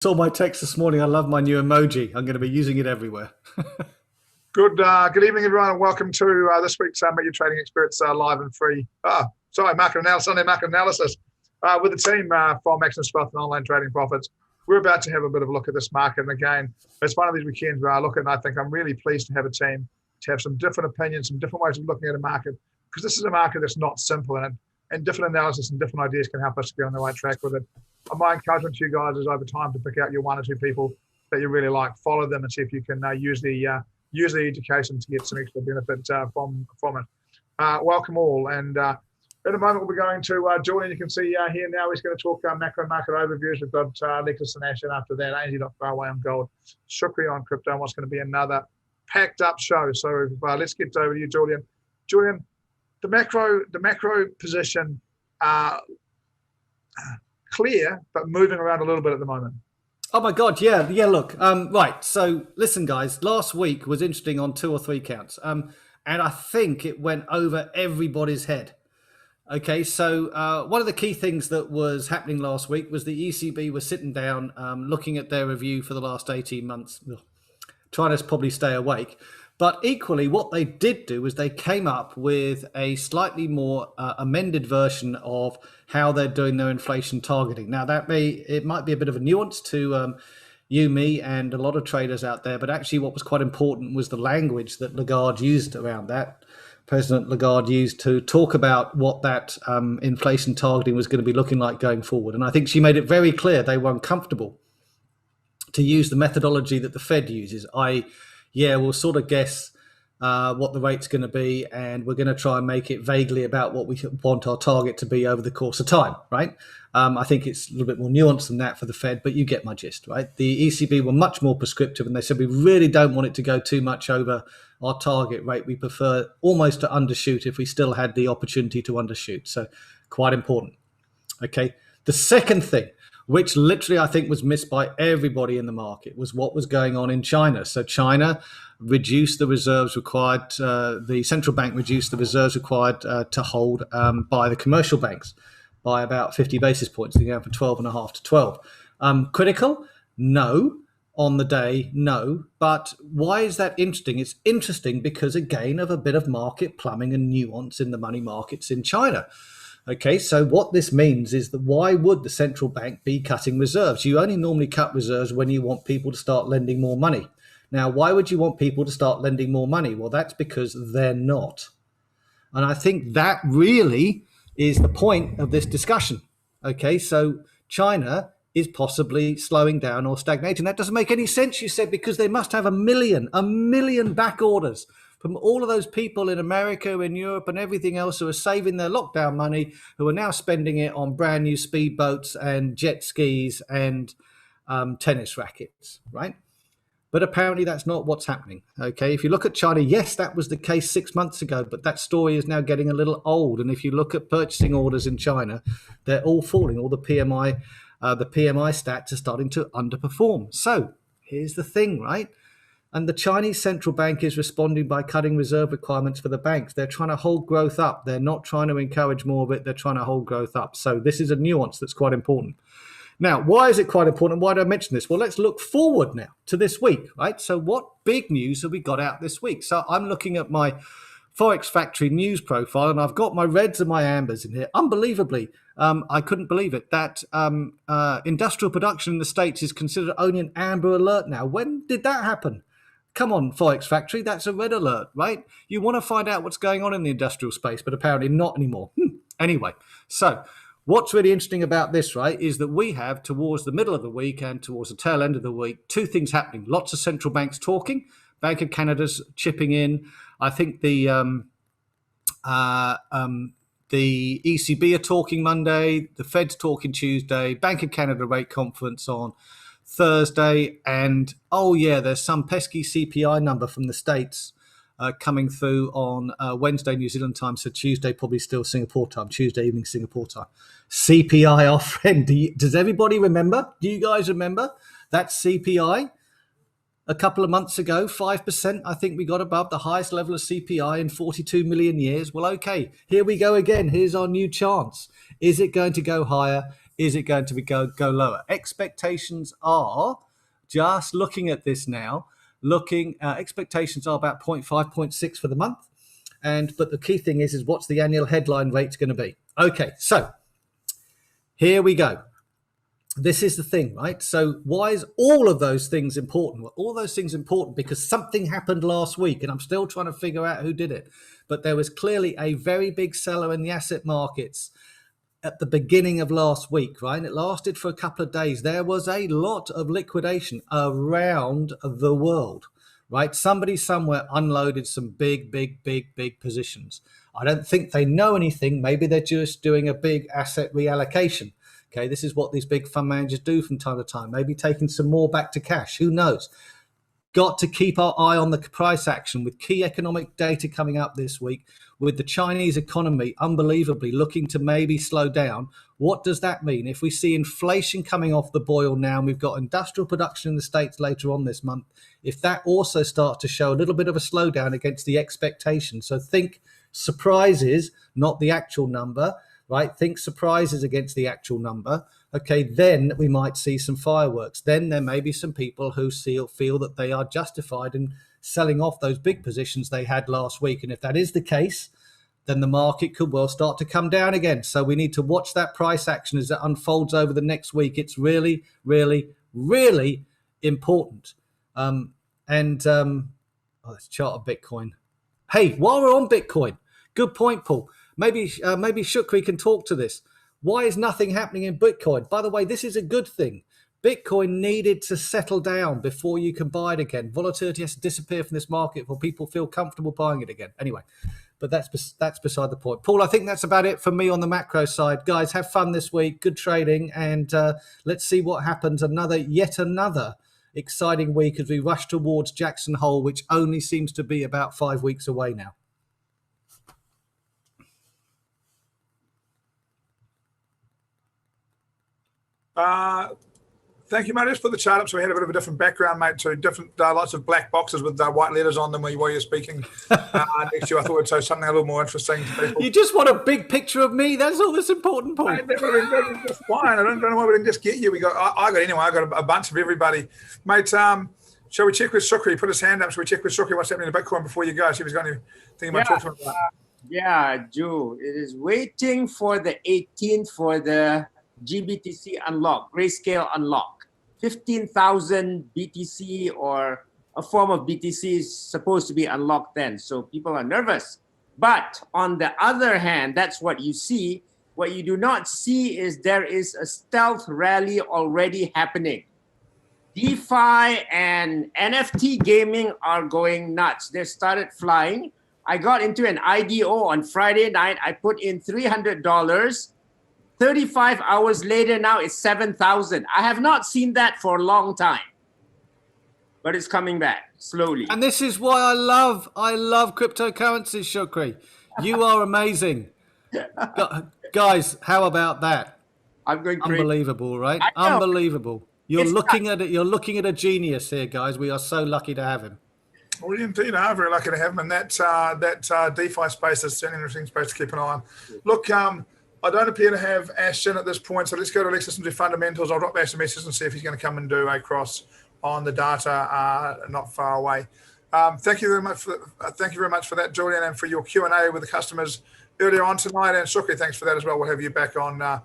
Saw my text this morning. I love my new emoji. I'm going to be using it everywhere. Good evening, everyone, and welcome to this week's Meet Your Trading Experts live and free. Market analysis, Sunday market analysis with the team from Maximum Wealth and Online Trading Profits. We're about to have a bit of a look at this market, and again, it's one of these weekends where I look at and I think I'm really pleased to have a team to have some different opinions, some different ways of looking at a market, because this is a market that's not simple, and different analysis and different ideas can help us to get on the right track with it. My encouragement to you guys is over time to pick out your one or two people that you really like, follow them, and see if you can use the education to get some extra benefit from it. Welcome all, and in a moment we'll be going to Julian. You can see here now he's going to talk macro market overviews. We've got Lexus and Ash, and after that, Ainslie not far away on gold, McCree on crypto, and what's going to be another packed up show. So let's get over to you, Julian. Julian, the macro position clear, but moving around a little bit at the moment. Oh my God, yeah. Look, right. So listen, guys. Last week was interesting on 2 or 3 counts, and I think it went over everybody's head. Okay, so one of the key things that was happening last week was the ECB was sitting down, looking at their review for the last 18 months, trying to probably stay awake. But equally, what they did do is they came up with a slightly more amended version of how they're doing their inflation targeting. Now, it might be a bit of a nuance to you, me, and a lot of traders out there, but actually what was quite important was the language that Lagarde used around that. President Lagarde used to talk about what that inflation targeting was going to be looking like going forward. And I think she made it very clear they were uncomfortable to use the methodology that the Fed uses, we'll sort of guess what the rate's going to be, and we're going to try and make it vaguely about what we want our target to be over the course of time, right? I think it's a little bit more nuanced than that for the Fed, but you get my gist, right? The ECB were much more prescriptive, and they said we really don't want it to go too much over our target rate. We prefer almost to undershoot if we still had the opportunity to undershoot. So quite important. Okay. The second thing, which literally I think was missed by everybody in the market, was what was going on in China. So China reduced the reserves required, the central bank reduced the reserves required to hold by the commercial banks by about 50 basis points, to go from 12.5 to 12. Critical? No. On the day, no. But why is that interesting? It's interesting because, again, of a bit of market plumbing and nuance in the money markets in China. Okay, so what this means is that why would the central bank be cutting reserves? You only normally cut reserves when you want people to start lending more money. Now, why would you want people to start lending more money? Well, that's because they're not. And I think that really is the point of this discussion. Okay, so China is possibly slowing down or stagnating. That doesn't make any sense, you said, because they must have a million back orders from all of those people in America, in Europe, and everything else who are saving their lockdown money, who are now spending it on brand new speedboats and jet skis and tennis rackets, right? But apparently that's not what's happening. Okay, if you look at China, yes, that was the case 6 months ago, but that story is now getting a little old. And if you look at purchasing orders in China, they're all falling. All the PMI stats are starting to underperform. So here's the thing, right? And the Chinese central bank is responding by cutting reserve requirements for the banks. They're trying to hold growth up. They're not trying to encourage more of it. They're trying to hold growth up. So this is a nuance that's quite important. Now, why is it quite important? Why do I mention this? Well, let's look forward now to this week, right? So what big news have we got out this week? So I'm looking at my Forex Factory news profile, and I've got my reds and my ambers in here. Unbelievably, I couldn't believe it, that industrial production in the States is considered only an amber alert now. When did that happen? Come on, Forex Factory, that's a red alert, right? You want to find out what's going on in the industrial space, but apparently not anymore. Anyway, so what's really interesting about this, right, is that we have towards the middle of the week and towards the tail end of the week, 2 things happening. Lots of central banks talking. Bank of Canada's chipping in. I think the ECB are talking Monday. The Fed's talking Tuesday. Bank of Canada rate conference on Thursday. And, there's some pesky CPI number from the States coming through on Wednesday, New Zealand time. So Tuesday, probably still Singapore time. Tuesday evening, Singapore time. CPI, our friend. Does everybody remember? Do you guys remember that CPI? A couple of months ago, 5%, I think we got above the highest level of CPI in 42 million years. Well, okay, here we go again. Here's our new chance. Is it going to go higher? Is it going to go lower? Expectations are, just looking at this now, expectations are about 0.5, 0.6 for the month. But the key thing is what's the annual headline rate going to be? Okay, so here we go. This is the thing, right? So why is all of those things important? Well, all those things important because something happened last week, and I'm still trying to figure out who did it. But there was clearly a very big seller in the asset markets at the beginning of last week, right? It lasted for a couple of days. There was a lot of liquidation around the world, right? Somebody somewhere unloaded some big positions. I don't think they know anything. Maybe they're just doing a big asset reallocation. Okay, this is what these big fund managers do from time to time. Maybe taking some more back to cash. Who knows? Got to keep our eye on the price action with key economic data coming up this week, with the Chinese economy unbelievably looking to maybe slow down. What does that mean? If we see inflation coming off the boil now, and we've got industrial production in the States later on this month, if that also starts to show a little bit of a slowdown against the expectation. So think surprises, not the actual number, right? Think surprises against the actual number. Okay, then we might see some fireworks. Then there may be some people who feel that they are justified in selling off those big positions they had last week. And if that is the case, then the market could well start to come down again. So we need to watch that price action as it unfolds over the next week. It's really, really, really important. Let's chart of Bitcoin. Hey, while we're on Bitcoin, good point, Paul. Maybe McCree can talk to this. Why is nothing happening in Bitcoin? By the way, this is a good thing. Bitcoin needed to settle down before you can buy it again. Volatility has to disappear from this market before people feel comfortable buying it again. Anyway, but that's beside the point. Paul, I think that's about it for me on the macro side. Guys, have fun this week. Good trading, and let's see what happens. Yet another exciting week as we rush towards Jackson Hole, which only seems to be about 5 weeks away now. Thank you, mate. Just put the chart up so we had a bit of a different background, mate, to different lots of black boxes with white letters on them while you're speaking. Next year, I thought we'd show something a little more interesting to people. You just want a big picture of me? That's all that's important, Paul. Mate, that was fine. I don't know why we didn't just get you. I got a bunch of everybody. Mate, shall we check with Sukri? Put his hand up. Shall we check with Sukri what's happening to Bitcoin before you go? See if he's got anything he might talk to him about. Yeah, Joe. It is waiting for the 18th for the GBTC unlock, grayscale unlock. 15,000 BTC or a form of BTC is supposed to be unlocked then. So people are nervous. But on the other hand, that's what you see. What you do not see is there is a stealth rally already happening. DeFi and NFT gaming are going nuts. They started flying. I got into an IDO on Friday night. I put in $300. 35 hours later, now it's 7,000. I have not seen that for a long time, but it's coming back slowly. And this is why I love cryptocurrencies, Sukri. You are amazing. Guys, how about that? I'm going crazy. Unbelievable, right? Unbelievable. You're looking at a genius here, guys. We are so lucky to have him. We indeed are very lucky to have him in that DeFi space. That's an interesting space to keep an eye on. Look, I don't appear to have Ash in at this point, so let's go to Alexis and do fundamentals. I'll drop Ash a message and see if he's going to come and do a cross on the data not far away. Thank you very much for that, Julian, and for your Q&A with the customers earlier on tonight. And Sukri, thanks for that as well. We'll have you back on